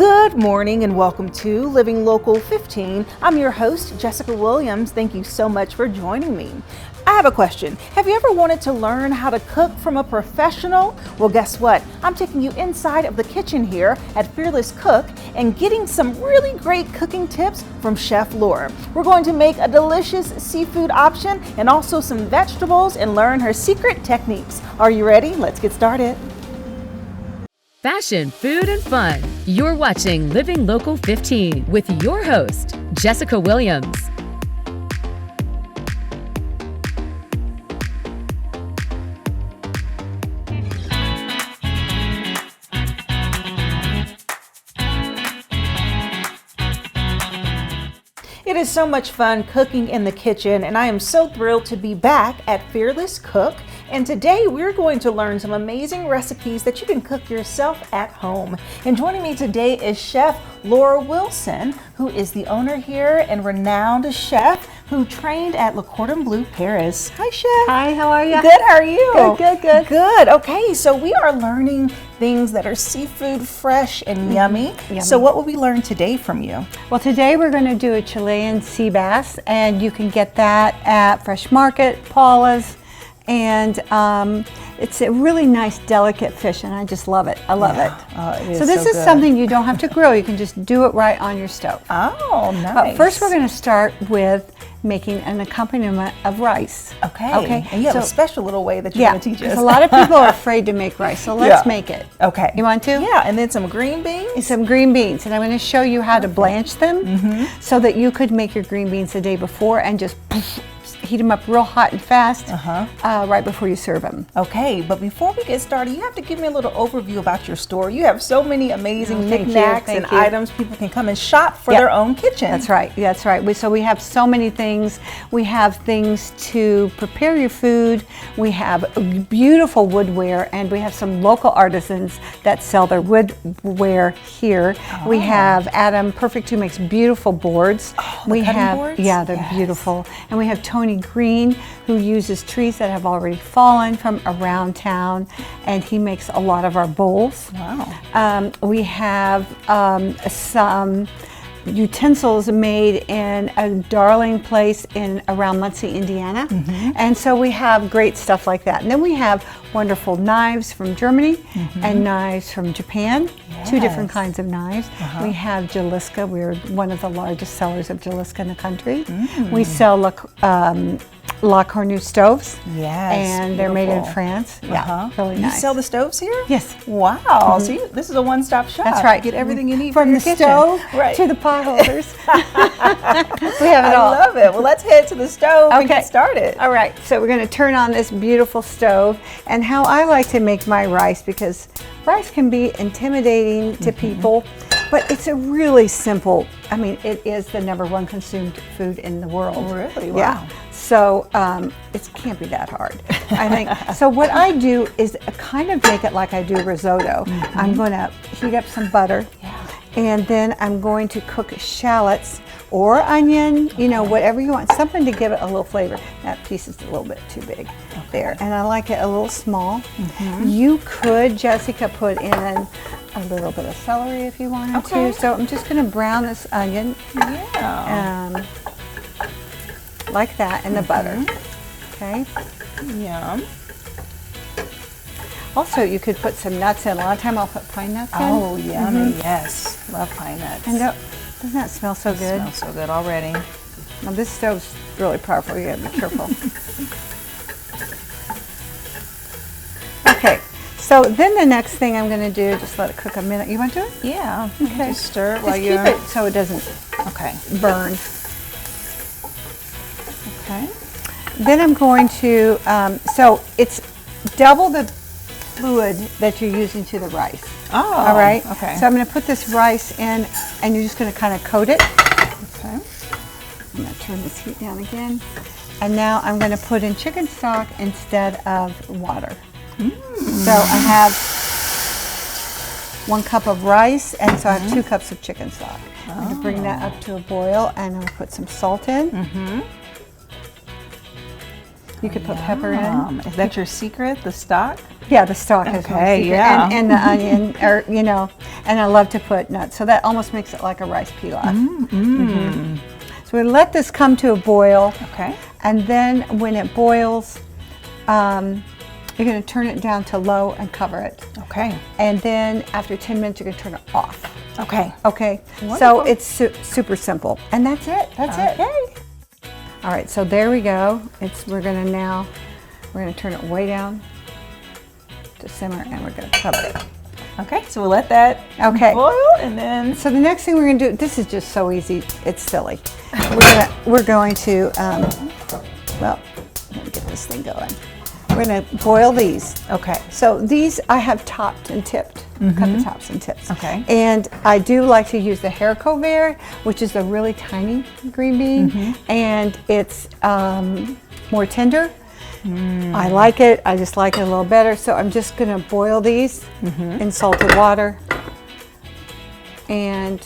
Good morning and welcome to Living Local 15. I'm your host, Jessica Williams. Thank you so much for joining me. I have a question. Have you ever wanted to learn how to cook from a professional? Well, guess what? I'm taking you inside of the kitchen here at Fearless Cook and getting some really great cooking tips from Chef Laura. We're going to make a delicious seafood option and also some vegetables and learn her secret techniques. Are you ready? Let's get started. Fashion, food, and fun. You're watching Living Local 15 with your host, Jessica Williams. It is so much fun cooking in the kitchen, and I am so thrilled to be back at Fearless Cook. And today we're going to learn some amazing recipes that you can cook yourself at home. And joining me today is Chef Laura Wilson, who is the owner here and renowned chef who trained at Le Cordon Bleu, Paris. Hi, Chef. Hi, how are you? Good, how are you? Good. Good, okay, so we are learning things that are seafood fresh and yummy. So what will we learn today from you? Well, today we're going to do a Chilean sea bass, and you can get that at Fresh Market, Paula's, and it's a really nice, delicate fish, and I just love it. I love it. Oh, it is so this is good. something you don't have to grill. You can just do it right on your stove. Oh, nice. But first we're going to start with making an accompaniment of rice. Okay. And you have a special little way that you're going to teach us. Because a lot of people are afraid to make rice, so let's make it. Okay. You want to? Yeah, and then some green beans? And some green beans, and I'm going to show you how to blanch them so that you could make your green beans the day before and just heat them up real hot and fast right before you serve them. Okay, but before we get started, you have to give me a little overview about your store. You have so many amazing knickknacks and items people can come and shop for their own kitchen. That's right. So we have so many things. We have things to prepare your food. We have beautiful woodware, and we have some local artisans that sell their woodware here. We have Adam Perfect, who makes beautiful boards. We have boards? Yeah, they're beautiful. And we have Tony Green, who uses trees that have already fallen from around town, and he makes a lot of our bowls. Wow. We have some utensils made in a darling place in around Muncie, Indiana, and so we have great stuff like that. And then we have wonderful knives from Germany and knives from Japan. Two different kinds of knives. We have Jalisca. We're one of the largest sellers of Jalisca in the country. We sell La Cornue stoves. Yes, and they're made in France. Yeah, really nice. You sell the stoves here? Yes. Wow. So this is a one-stop shop. That's right. Get everything you need from for your the kitchen. stove to the pot holders. We have it all. I love it. Well, let's head to the stove and get started. All right. So we're going to turn on this beautiful stove, and how I like to make my rice, because rice can be intimidating to people, but it's a really simple, it is the #1 consumed food in the world. Really? Wow. Yeah. So it can't be that hard, I think. So what I do is kind of make it like I do risotto. I'm going to heat up some butter, and then I'm going to cook shallots or onion, whatever you want, something to give it a little flavor. That piece is a little bit too big there, and I like it a little small. You could, Jessica, put in a little bit of celery if you wanted to. So I'm just going to brown this onion. Like that in the butter. Okay. Yum. Also, you could put some nuts in. A lot of time I'll put pine nuts in. Oh, yummy. Yes. Love pine nuts. And doesn't that smell so good? It smells so good already. Now this stove's really powerful. You gotta be careful. Okay. So then the next thing I'm going to do, just let it cook a minute. You want to do it? Yeah. Okay. Just stir it just while keep you're... it so it doesn't burn. Okay. Then I'm going to, so it's double the fluid that you're using to the rice. Oh. All right. Okay. So I'm going to put this rice in, and you're just going to kind of coat it. Okay. I'm going to turn this heat down again. And now I'm going to put in chicken stock instead of water. So I have 1 cup of rice, and so I have 2 cups of chicken stock. I'm going to bring that up to a boil, and I'll put some salt in. You could put pepper in. Is that your secret, the stock? Yeah, the stalk is my Okay, secret. yeah. And the onion, or and I love to put nuts. So that almost makes it like a rice pilaf. So we let this come to a boil. Okay. And then when it boils, you're going to turn it down to low and cover it. Okay. And then after 10 minutes, you're going to turn it off. Okay. Okay. Wonderful. So it's super simple. And that's it. That's it. Okay. All right. So there we go. We're going to turn it way down to simmer, and we're going to cover it. Okay. So we'll let that boil, and then. So the next thing we're going to do, this is just so easy, it's silly. We're going to, well, let me get this thing going. We're going to boil these. Okay. So these I have topped and tipped, cut the tops and tips. Okay. And I do like to use the haricot vert, which is a really tiny green bean, and it's more tender. I like it. I just like it a little better. So I'm just going to boil these in salted water. And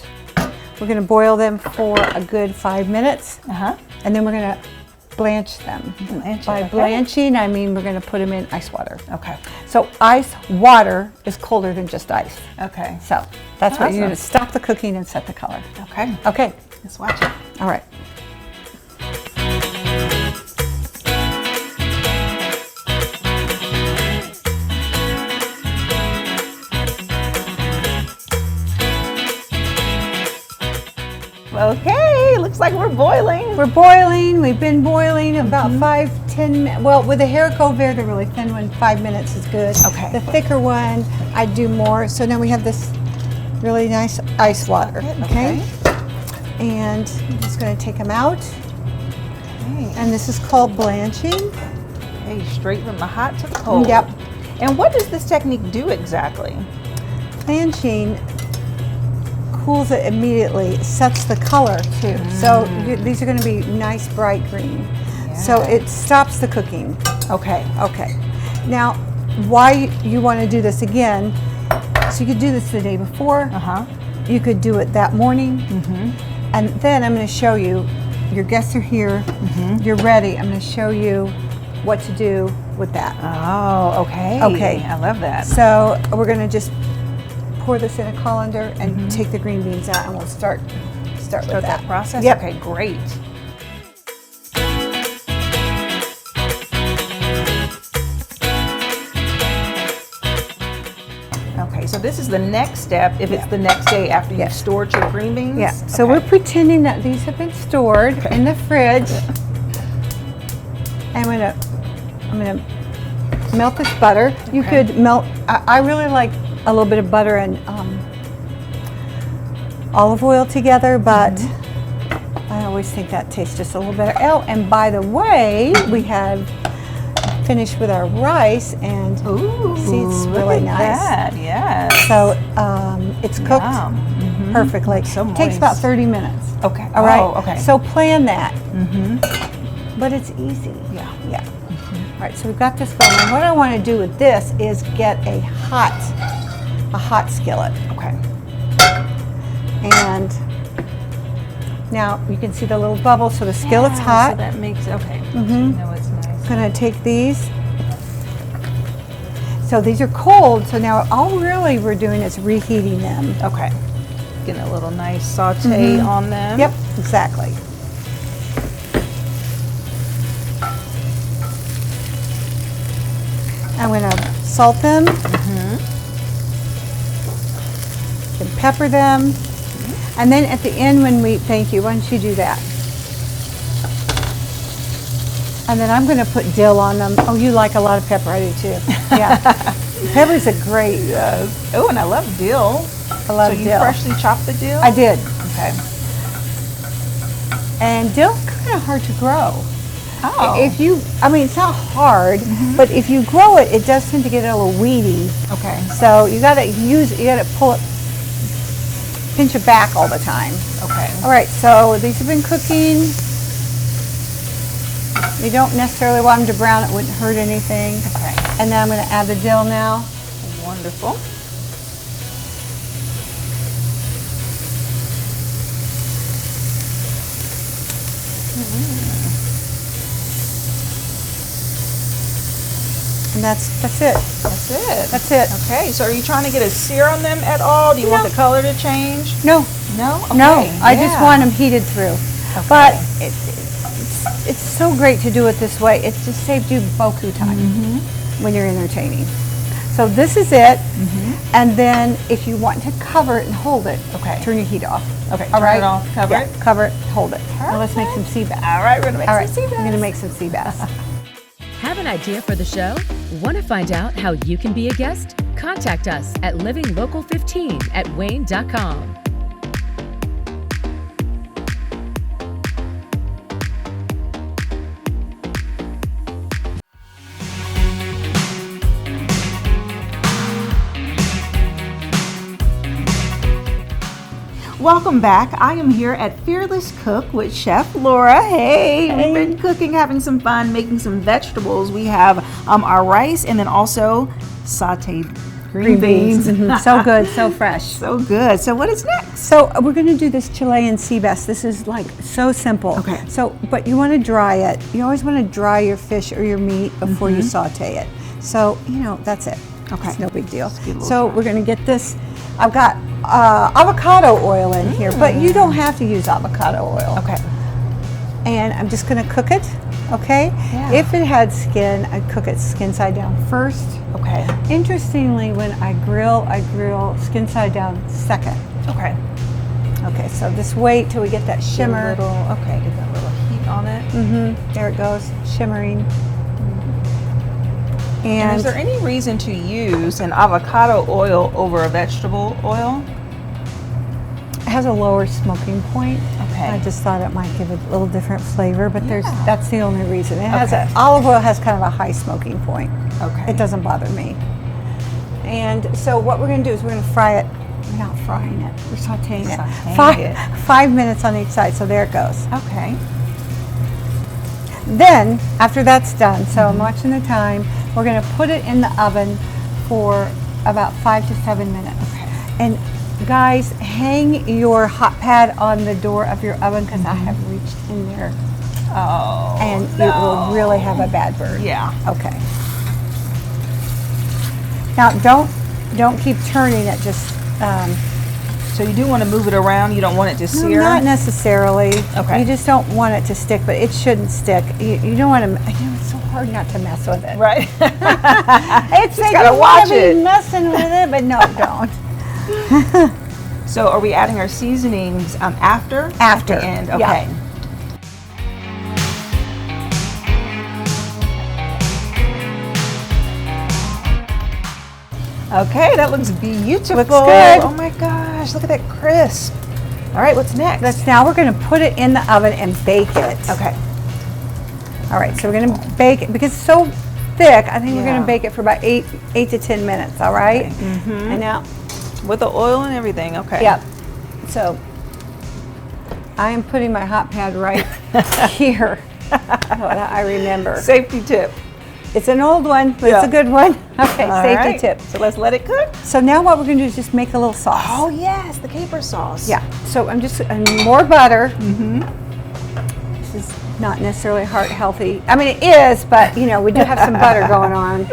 we're going to boil them for a good 5 minutes. And then we're going to blanch them. By blanching, I mean we're going to put them in ice water. Okay. So ice water is colder than just ice. Okay. So that's what you're going to Awesome. stop the cooking and set the color. Okay. Okay. Let's watch it. All right. Okay, looks like we're boiling. We're boiling. We've been boiling about 5-10 minutes. Well, with the haricot vert, the really thin one, 5 minutes is good. Okay. The thicker one, I do more. So now we have this really nice ice water. Okay. And I'm just going to take them out. Okay. And this is called blanching. Okay, straight from the hot to the cold. Yep. And what does this technique do exactly? Blanching cools it immediately, sets the color too. So these are going to be nice bright green. So it stops the cooking. Okay. Okay. Now, why you want to do this again? So you could do this the day before. You could do it that morning. And then I'm going to show you. Your guests are here. You're ready. I'm going to show you what to do with that. Oh, okay. Okay. I love that. So we're going to just pour this in a colander and take the green beans out, and we'll start with that process. Yep. Okay, great. Okay, so this is the next step if it's the next day after you've stored your green beans? Yeah. So we're pretending that these have been stored in the fridge. And I'm gonna melt this butter. You could melt. I really like a little bit of butter and olive oil together, but I always think that tastes just a little better. Oh, and by the way, we have finished with our rice, and see, it's really nice. That, yes. So it's cooked perfectly. So it takes about 30 minutes. Okay. All right. Oh, okay. So plan that. But it's easy. Yeah. Yeah. All right. So we've got this going. And what I want to do with this is get a hot skillet. Okay. And now you can see the little bubble. So the skillet's hot. So that makes okay. No, it's nice. Gonna take these. So these are cold. So now all really we're doing is reheating them. Okay. Getting a little nice saute on them. Yep. Exactly. I'm going to salt them, and pepper them, and then at the end when thank you, why don't you do that? And then I'm going to put dill on them. Oh, you like a lot of pepper, I do too. Yeah. Pepper's a great. Oh, and I love dill. I love dill. So you dill. freshly chopped the dill? I did. Okay. And dill's kind of hard to grow. Oh. I mean, it's not hard, but if you grow it, it does tend to get a little weedy. Okay. So you gotta pull it, pinch it back all the time. Okay. All right, so these have been cooking. You don't necessarily want them to brown, it wouldn't hurt anything. Okay. And then I'm gonna add the dill now. Wonderful. And that's it. That's it. That's it. Okay, so are you trying to get a sear on them at all? Do you want the color to change? No. No? Okay. No, I just want them heated through. Okay. But it's so great to do it this way. It just saves you beaucoup time when you're entertaining. So this is it. And then if you want to cover it and hold it, turn your heat off. Okay, All right? turn it off, cover it? Cover it, hold it. Now let's make some sea bass. All right, we're going to make some sea bass. I'm going to make some sea bass. Have an idea for the show? Want to find out how you can be a guest? Contact us at livinglocal15@wayne.com. Welcome back. I am here at Fearless Cook with Chef Laura. Hey, we've been cooking, having some fun, making some vegetables. We have our rice and then also sauteed green beans. So good, so fresh. So good. So what is next? So we're going to do this Chilean sea bass. This is like so simple. Okay. So, but you want to dry it. You always want to dry your fish or your meat before you saute it. So, that's it. Okay. It's no big deal. So we're going to get this. I've got avocado oil in here, but you don't have to use avocado oil. Okay. And I'm just going to cook it, okay? Yeah. If it had skin, I'd cook it skin side down first. Okay. Interestingly, when I grill skin side down second. Okay. Okay, so just wait till we get that shimmer. Get that little heat on it. There it goes, shimmering. And is there any reason to use an avocado oil over a vegetable oil? It has a lower smoking point. Okay. I just thought it might give it a little different flavor, but that's the only reason. It has Okay. olive oil has kind of a high smoking point. Okay. It doesn't bother me. And so what we're going to do is we're going to fry it. We're not frying it. We're sauteing it. Sauteing it. 5 minutes on each side. So there it goes. Okay. Then after that's done, so I'm watching the time. We're going to put it in the oven for about 5 to 7 minutes. Okay. And guys, hang your hot pad on the door of your oven because I have reached in there. Oh. And it will really have a bad burn. Yeah. Okay. Now don't keep turning it. Just So you do want to move it around. You don't want it to sear. not necessarily. Okay. You just don't want it to stick, but it shouldn't stick. You don't want to. It's so hard not to mess with it. Right. It's like gotta you watch want to it. be messing with it, but no, don't. So are we adding our seasonings after? After. At the end. Yeah. Okay. Okay, that looks beautiful. Looks good. Oh my gosh, look at that crisp. All right, what's next? Now we're going to put it in the oven and bake it. Okay. All right, so we're going to bake it because it's so thick. I think we're going Yeah. to bake it for about 8 to 10 minutes. All right. And now, With the oil and everything. Okay. yep. So I am putting my hot pad right here. What I remember. Safety tip. It's an old one, but Yeah. it's a good one. Okay, All safety right. tip. So let's let it cook. So now what we're going to do is just make a little sauce. Oh yes, the caper sauce. Yeah. So I'm just more butter. This is not necessarily heart healthy. I mean, it is, but we do have some butter going on.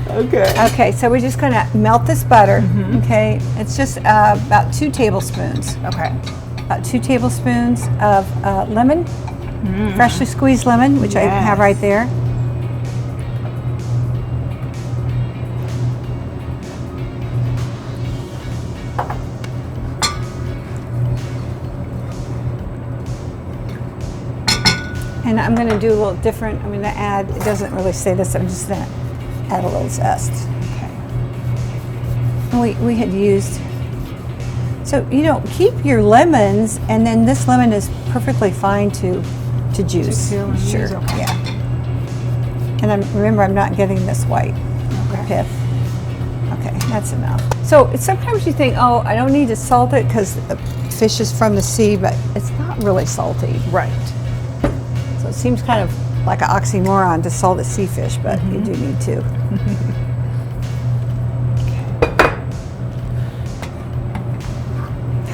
Okay. Okay, so we're just going to melt this butter. Okay, it's just about 2 tablespoons. Okay. About 2 tablespoons of lemon, freshly squeezed lemon, which I have right there. And I'm going to do a little different. I'm going to add, it doesn't really say this, I'm just going to add a little zest. Okay. And we had used, so keep your lemons, and then this lemon is perfectly fine to juice. peel and Sure, use, okay. yeah. And remember, I'm not getting this white, the pith. Okay, that's enough. So sometimes you think, oh, I don't need to salt it because the fish is from the sea, but it's not really salty. Right. So it seems kind of like an oxymoron to salt a sea fish, but you do need to.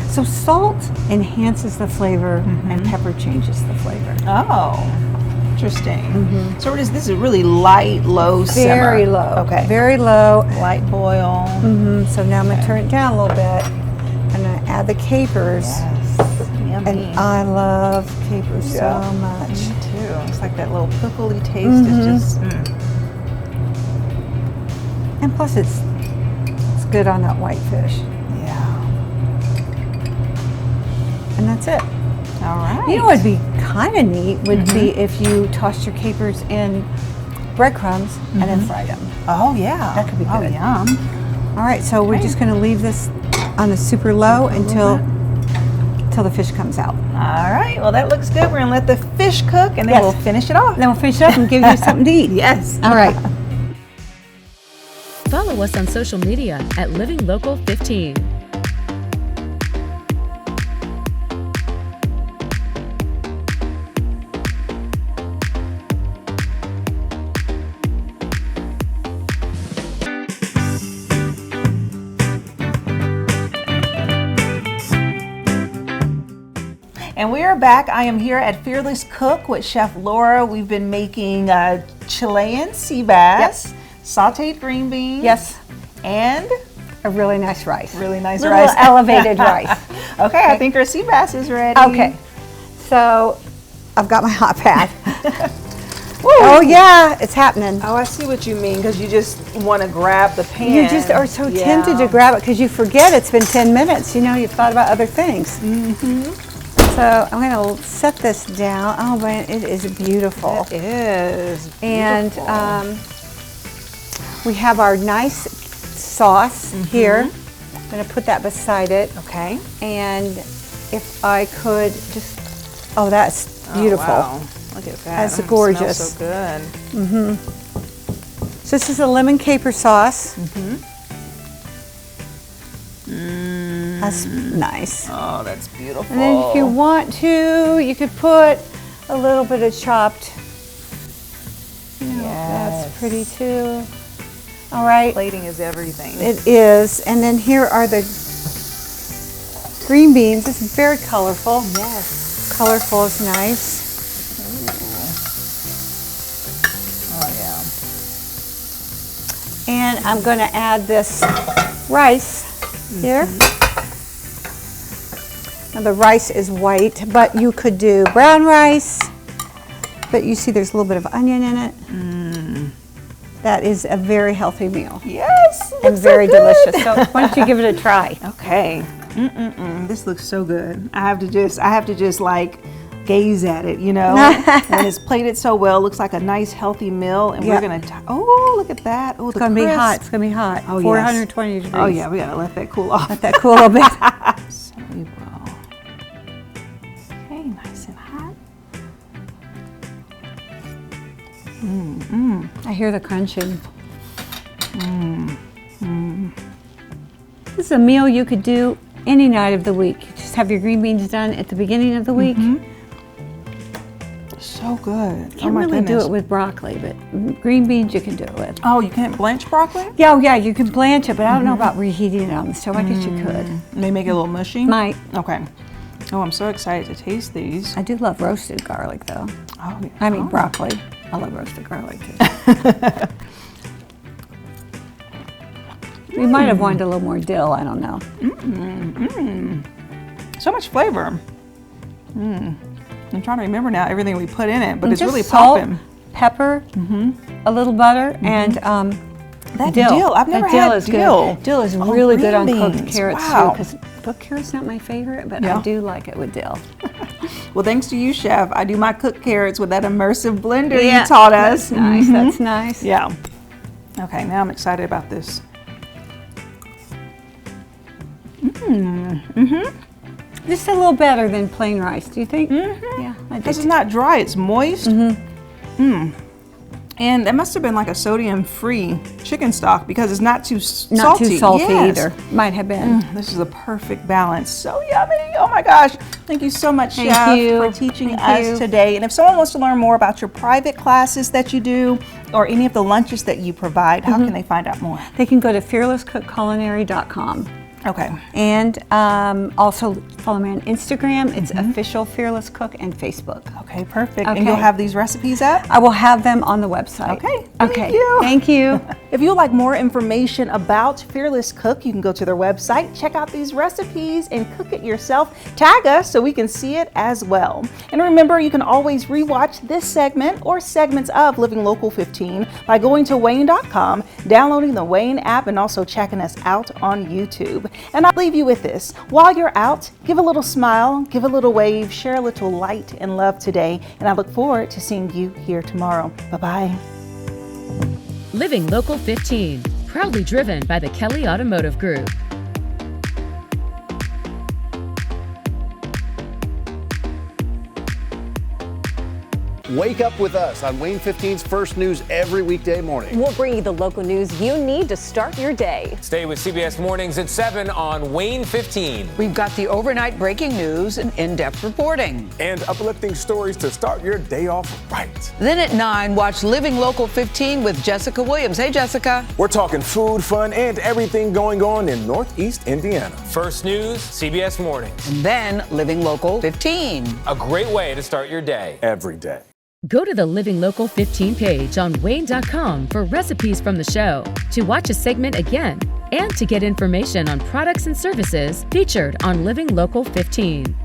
So salt enhances the flavor and pepper changes the flavor. Oh, Interesting. So this is really light, low simmer. Very low. Okay. Very low. Light boil. So now I'm going to turn it down a little bit. I'm going to add the capers. Yes. Yummy. And I love capers so much. Me too. It's like that little pickly taste is just. And plus it's good on that white fish. Yeah. And that's it. All right. You know what would be kind of neat would be if you tossed your capers in breadcrumbs and then fried them. Oh yeah. That could be Oh, good. yum. All right, so we're just going to leave this on the super low until the fish comes out. All right. Well, that looks good. We're gonna let the fish cook, and then Yes. we'll finish it off. Then we'll finish it up and give you something to eat. Yes. All right. Follow us on social media at Living Local 15. And we are back. I am here at Fearless Cook with Chef Laura. We've been making Chilean sea bass, sauteed green beans, and A really nice rice. really nice Little rice. elevated rice. Okay, I think our sea bass is ready. Okay. So I've got my hot pad. Oh yeah, it's happening. Oh, I see what you mean, because you just want to grab the pan. You just are so tempted to grab it because you forget it's been 10 minutes. You know, you've thought about other things. So I'm going to set this down. Oh man, it is beautiful. It is beautiful. And we have our nice sauce here. I'm going to put that beside it. Okay. And if I could just, oh, that's beautiful. Oh, wow. Look at that. That's It gorgeous. smells so good. So this is a lemon caper sauce. That's nice. Oh, that's beautiful. And then if you want to, you could put a little bit of chopped. That's pretty too. All right. Plating is everything. It is. And then here are the green beans. This is very colorful. Yes. Colorful is nice. Oh, yeah. And I'm going to add this rice here. Now the rice is white, but you could do brown rice. But you see there's a little bit of onion in it. That is a very healthy meal. Yes. And very delicious. So why don't you give it a try? Okay. This looks so good. I have to just like gaze at it, you know. When it's plated so well, it looks like a nice healthy meal. And we're gonna. Oh, look at that. Oh, It's gonna be hot. It's gonna be hot. Oh, 420 degrees. Oh yeah, we gotta let that cool off. Let that cool a bit. So we will. Okay, nice and hot. I hear the crunching. This is a meal you could do any night of the week. You just have your green beans done at the beginning of the week. So good. Can't really do it with broccoli, but green beans you can do it with. Oh, you can't blanch broccoli? Yeah, yeah, you can blanch it, but I don't know about reheating it on the stove. I guess you could. May make it a little mushy? Might. Okay. Oh, I'm so excited to taste these. I do love roasted garlic, though. Oh, yeah. I mean broccoli. I love roasted garlic, too. We might have wanted a little more dill. I don't know. So much flavor. I'm trying to remember now everything we put in it, but it's Just really salt, popping. pepper, a little butter, and That dill. dill. I've never That dill had is dill. Good. Dill is Oh, really good green on cooked beans. carrots Wow. too, because cooked carrots not my favorite, but Yeah. I do like it with dill. Well, thanks to you, Chef. I do my cooked carrots with that immersive blender you taught us. That's nice. That's nice. Yeah. Okay, now I'm excited about this. Just a little better than plain rice. Do you think? Yeah, I do. This is not dry, it's moist. And that must have been like a sodium-free chicken stock because it's not too salty. Not too salty Yes. either. Might have been. This is a perfect balance. So yummy. Oh my gosh. Thank you so much, Thank Chef, you. for teaching Thank us you. today. And if someone wants to learn more about your private classes that you do or any of the lunches that you provide, how can they find out more? They can go to fearlesscookculinary.com. Okay. And also follow me on Instagram. It's Official Fearless Cook, and Facebook. Okay, perfect. Okay. And you'll have these recipes up? I will have them on the website. Okay. Okay. Thank you. If you'd like more information about Fearless Cook, you can go to their website, check out these recipes, and cook it yourself. Tag us so we can see it as well. And remember, you can always rewatch this segment or segments of Living Local 15 by going to WANE.com, downloading the WANE app, and also checking us out on YouTube. And I'll leave you with this. While you're out, give a little smile, give a little wave, share a little light and love today. And I look forward to seeing you here tomorrow. Bye-bye. Living Local 15, proudly driven by the Kelly Automotive Group. Wake up with us on WANE 15's First News every weekday morning. We'll bring you the local news you need to start your day. Stay with CBS Mornings at 7 on WANE 15. We've got the overnight breaking news and in-depth reporting. And uplifting stories to start your day off right. Then at 9, watch Living Local 15 with Jessica Williams. Hey, Jessica. We're talking food, fun, and everything going on in Northeast Indiana. First News, CBS Mornings. And then Living Local 15. A great way to start your day. Every day. Go to the Living Local 15 page on WANE.com for recipes from the show, to watch a segment again, and to get information on products and services featured on Living Local 15.